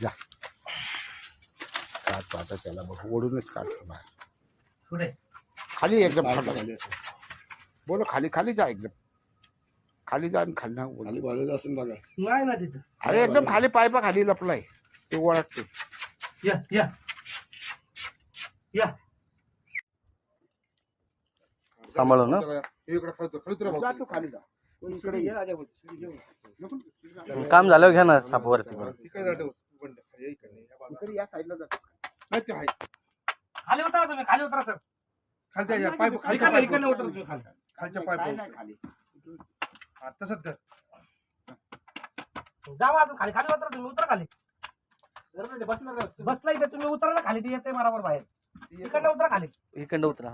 जा काढ आता त्याला बघ ओढूनच काढतो बाहेर पुढे खाली एकदम बोलो खाली खाली जा एकदम खाली जा आणि खाली ना खाली बाळलं असेल बघा. नाही ना तिथं. अरे एकदम खाली पायपा खाली लपलाय ते ओळखते या या या सांभाळू ना जा तू खाली जा इकडे ये राजा बोल. काम झाल्यावर घ्या ना सापवरती इकडे या साईडला जा खाली उतरा तुम्ही खाली उतरा सर. खाली इकडनं उतरा तुम्ही खाली. खालच्या काय पाय नाही खाली तसंच तर जावा अजून खाली खाली उतरा तुम्ही उतरा खाली. बसणार बसला इथे तुम्ही उतरा ना खाली. ती येते बरोबर बाहेर. इकडनं उतरा खाली. इकडं उतरा.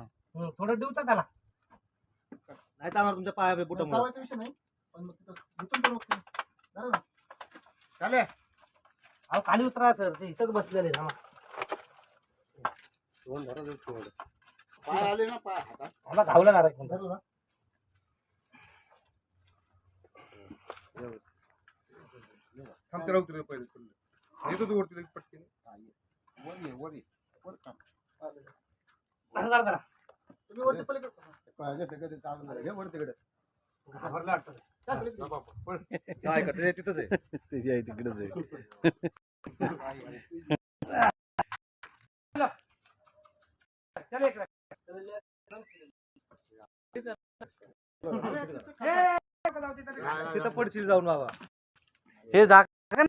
थोडं देऊ त्याला. नाही चालणार तुमच्या पाया बुटा विषय नाही पण मग तिथं चालेल अहो खाली उतरा सर. ते इथंच बसलेले ना. पाय आले ना पाय हातात मला घावला ना रे. थांब त्याला उतरलं पहिले येतो तू वरती पटकन वर काम जरा जरा. तुम्ही वरती पलीकडे चालून हे वर तिकडे घाबरलं वाटतं. तिथंच आहे त्याची आहे तिकडेच आहे. चल इकडे. तिथं पडशील जाऊन बाबा. हे जागा